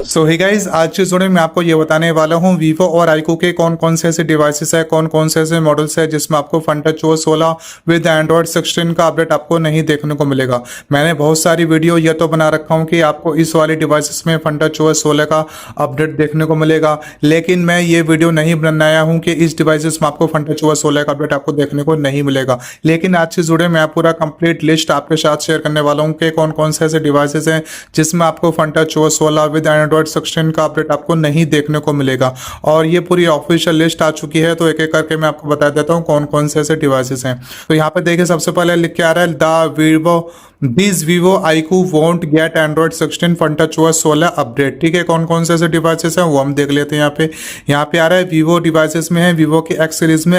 सो hey guys, आज के video में मैं आपको ये बताने वाला हूँ वीवो और आईकू के कौन कौन से ऐसे डिवाइसेस है, कौन कौन से ऐसे मॉडल्स है जिसमें आपको Funtouch OS 16 with Android 16 का अपडेट आपको नहीं देखने को मिलेगा। मैंने बहुत सारी वीडियो ये तो बना रखा हूँ कि आपको इस वाले डिवाइसेस में फन टच OS 16 का अपडेट देखने को मिलेगा, लेकिन मैं ये वीडियो नहीं बनाया हूँ कि इस डिवाइसेस में आपको फन टच OS 16 का अपडेट आपको देखने को नहीं मिलेगा। लेकिन आज के वीडियो में मैं पूरा कंप्लीट लिस्ट आपके साथ शेयर करने वाला हूँ कि कौन कौन से ऐसे डिवाइसेस हैं जिसमें आपको Funtouch OS 16 with Android 16 का अपडेट आपको नहीं देखने को मिलेगा। और ये पूरी ऑफिशियल लिस्ट आ चुकी है, तो एक एक करके मैं आपको बता देता हूँ कौन कौन से ऐसे डिवाइसेस हैं। तो यहाँ पे देखिए, सबसे पहले लिख के आ रहा है this Vivo iQOO won't get Android 16 Funtouch OS 16 update. ठीक है, कौन कौन से ऐसे डिवाइसेस हैं वो हम देख लेते हैं। यहाँ पे आ रहा है वीवो डिवाइसेस में है वीवो के एक्स सीरीज में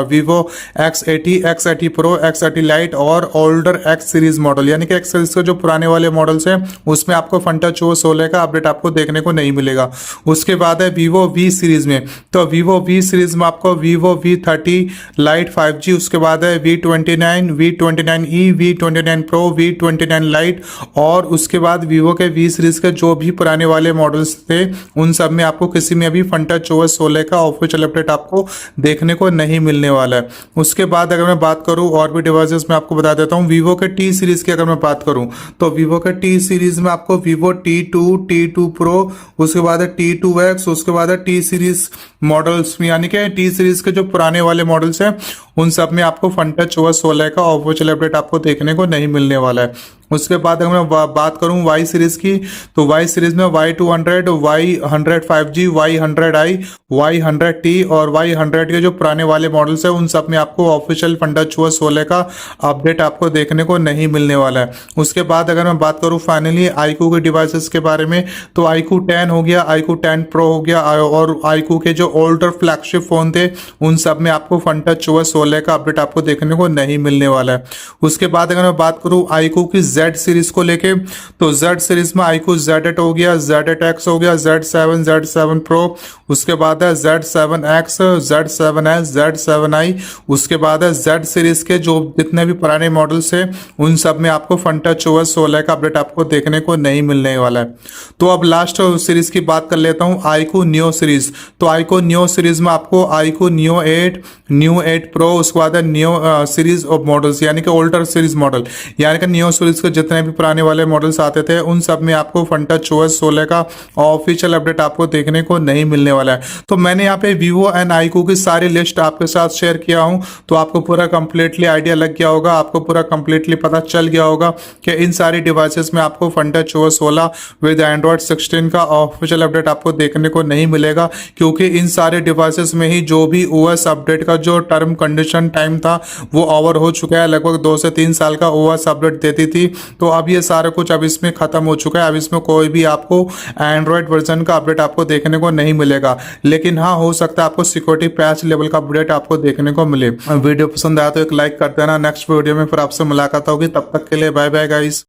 Vivo X80, X80 pro, X80 light और ओल्डर एक्स सीरीज मॉडल, यानी कि एक्स सीरीज के जो पुराने वाले मॉडल्स हैं उसमें आपको फन टच OS 16 का अपडेट आपको देखने को नहीं मिलेगा। उसके बाद है वीवो वी सीरीज में, तो वीवो वी सीरीज में आपको वीवो V30 लाइट 5G, उसके बाद है V29, V29e, V29 pro, V29 light, और उसके बाद वीवो के वी सीरीज के जो भी पुराने वाले मॉडल्स थे उन सब में आपको किसी में भी फन टच OS 16 का ऑफिशियल अपडेट आपको देखने को नहीं मिलने वाला है। उसके बाद अगर मैं बात करूं और भी डिवाइसेस में आपको बता देता हूं, वीवो के टी सीरीज की अगर मैं बात करूं तो वीवो के टी सीरीज में आपको वीवो T2 प्रो, उसके बाद है T2X, उसके बाद है टी सीरीज मॉडल्स, यानी कि टी सीरीज के जो पुराने वाले मॉडल्स हैं उन सब में आपको फन टच OS 16 का ऑफिशियल अपडेट आपको देखने को नहीं मिलने वाला है। उसके बाद अगर मैं बात करूं वाई सीरीज की, तो वाई सीरीज में Y200, Y100 5G, Y100i, Y100t और Y100 के जो पुराने वाले मॉडल्स हैं उन सब में आपको ऑफिशियल फन टच OS 16 का अपडेट आपको देखने को नहीं मिलने वाला है। उसके बाद अगर मैं बात करूं फाइनली आईकू के डिवाइसेस के बारे में, तो आईकू 10 हो गया, आईकू 10 प्रो हो गया, और आईकू के जो ओल्डर फ्लैगशिप फोन थे उन सब में आपको फन टच OS 16 का अपडेट आपको देखने को नहीं मिलने वाला है। उसके बाद अगर मैं बात करूं आईकू की Z सीरीज को लेके, तो Z सीरीज में आईकू Z8 हो गया, Z8X हो गया, Z7 प्रो, उसके बाद है Z7X, Z7S, Z7i, उसके बाद है Z सीरीज के जो जितने भी पुराने मॉडल्स हैं उन सब में आपको फन टच OS 16 का अपडेट आपको देखने को नहीं मिलने वाला है। तो अब लास्ट सीरीज की बात कर लेता हूं, आईकू नियो सीरीज। तो आईकू नियो सीरीज में आपको आईकू नियो 8 प्रो, उसके बाद है नियो सीरीज ऑफ मॉडल्स, यानी कि ओल्डर सीरीज मॉडल, यानी कि नियो सीरीज के जितने भी पुराने वाले मॉडल्स आते थे उन सब में आपको फन टच OS 16 का ऑफिशियल अपडेट आपको देखने को नहीं मिलने वाला है। तो मैंने यहाँ पे वीवो एंड आईकू की सारी लिस्ट आपके साथ शेयर किया हूँ, तो आपको पूरा कंप्लीटली आइडिया लग गया होगा, आपको पूरा कंप्लीटली पता चल गया होगा कि इन सारी डिवाइसेस में आपको Funtouch OS 16 with Android 16 का ऑफिशियल अपडेट आपको देखने को नहीं मिलेगा, क्योंकि इन सारे डिवाइसेस में ही जो भी OS अपडेट का जो टर्म कंडीशन टाइम था वो ओवर हो चुका है। लगभग 2 से 3 साल का OS अपडेट देती थी, तो अब ये सारा कुछ अब इसमें खत्म हो चुका है। अब इसमें कोई भी आपको एंड्रॉइड वर्जन का अपडेट आपको देखने को नहीं मिलेगा, लेकिन हाँ, हो सकता है आपको सिक्योरिटी पैच लेवल का अपडेट आपको देखने को मिले। वीडियो पसंद आया तो एक लाइक कर देना। नेक्स्ट वीडियो में फिर आपसे मुलाकात होगी, तब तक के लिए बाय बाय गाइस।